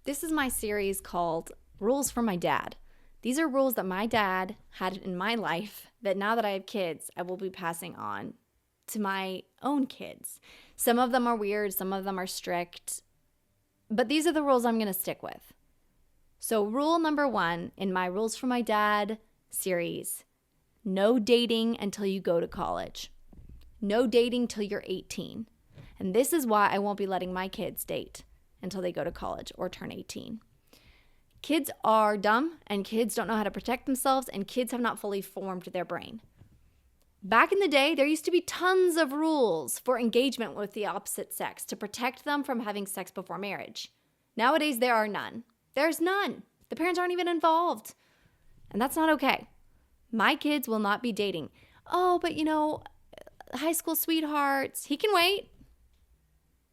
This is my series called Rules for My Dad. These are rules that my dad had in my life that now that I have kids, I will be passing on to my own kids. Some of them are weird, some of them are strict, but these are the rules I'm going to stick with. So, rule number 1 in my Rules for My Dad series: no dating until you go to college. No dating till you're 18. And this is why I won't be letting my kids date until they go to college or turn 18. Kids are dumb, and kids don't know how to protect themselves, and kids have not fully formed their brain. Back in the day, there used to be tons of rules for engagement with the opposite sex to protect them from having sex before marriage. Nowadays, there are none. There's none. The parents aren't even involved. And that's not okay. My kids will not be dating. Oh, but high school sweethearts, he can wait.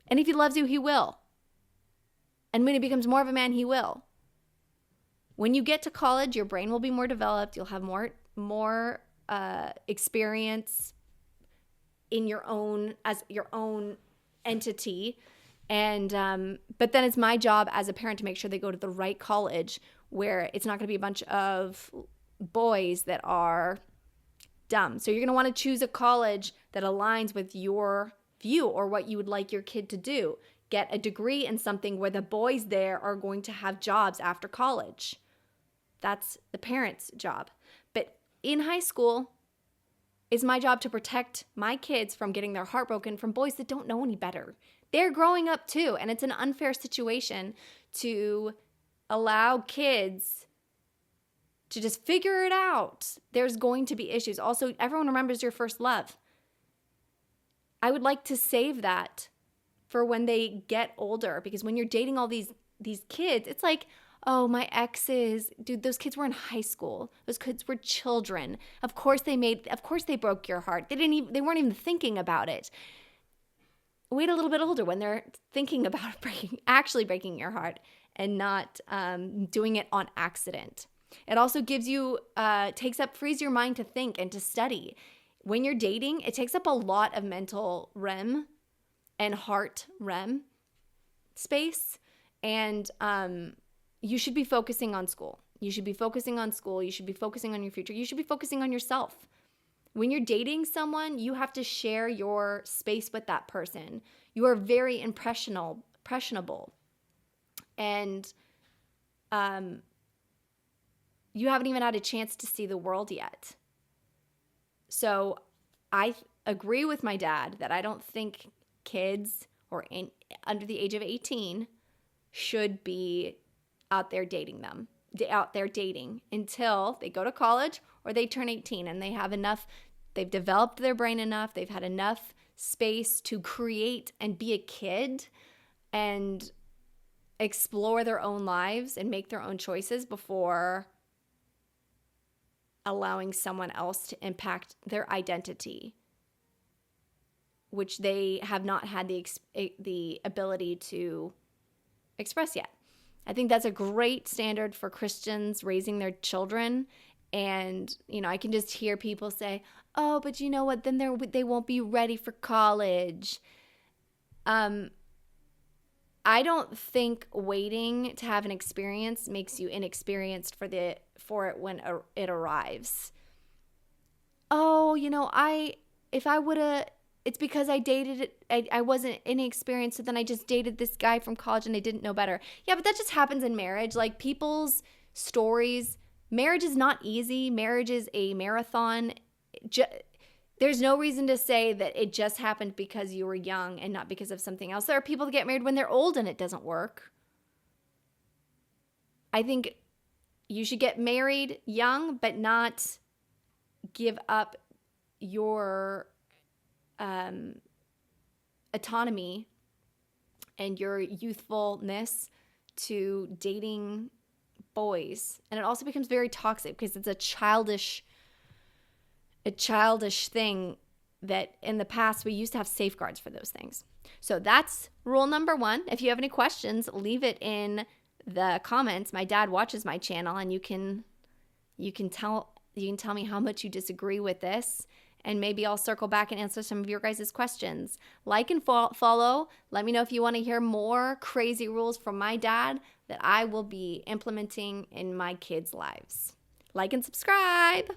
And if he loves you, he will. And when he becomes more of a man, he will. When you get to college, your brain will be more developed. You'll have more experience in your own entity. And but then it's my job as a parent to make sure they go to the right college where it's not going to be a bunch of boys that are dumb. So you're going to want to choose a college that aligns with your view or what you would like your kid to do. Get a degree in something where the boys there are going to have jobs after college. That's the parent's job. But in high school, it's my job to protect my kids from getting their heart broken from boys that don't know any better. They're growing up too, and it's an unfair situation to allow kids to just figure it out. There's going to be issues. Also, everyone remembers your first love. I would like to save that for when they get older, because when you're dating all these kids, it's like, oh, my exes, dude, those kids were in high school. Those kids were children. Of course they broke your heart. They weren't even thinking about it. Wait a little bit older when they're thinking about actually breaking your heart and not doing it on accident. It also gives you, frees your mind to think and to study. When you're dating, it takes up a lot of mental REM and heart REM space. And you should be focusing on school. You should be focusing on school. You should be focusing on your future. You should be focusing on yourself. When you're dating someone, you have to share your space with that person. You are very impressionable. And you haven't even had a chance to see the world yet. So I agree with my dad that I don't think kids under the age of 18 should be out there dating until they go to college or they turn 18 and they've developed their brain enough, they've had enough space to create and be a kid and explore their own lives and make their own choices before allowing someone else to impact their identity, which they have not had the ability to express yet. I think that's a great standard for Christians raising their children. And, I can just hear people say, oh, but you know what? Then they won't be ready for college. I don't think waiting to have an experience makes you inexperienced for it when it arrives. Oh, it's because I dated it. I wasn't inexperienced, so then I just dated this guy from college and I didn't know better. Yeah, but that just happens in marriage. Like people's stories, marriage is not easy. Marriage is a marathon. There's no reason to say that it just happened because you were young and not because of something else. There are people that get married when they're old and it doesn't work. I think you should get married young, but not give up your autonomy and your youthfulness to dating boys. And it also becomes very toxic because it's a childish thing that in the past we used to have safeguards for those things. So that's rule number 1. If you have any questions, leave it in the comments. My dad watches my channel, and you can tell me how much you disagree with this, and maybe I'll circle back and answer some of your guys' questions. Like and follow. Let me know if you want to hear more crazy rules from my dad. that I will be implementing in my kids' lives. Like and subscribe.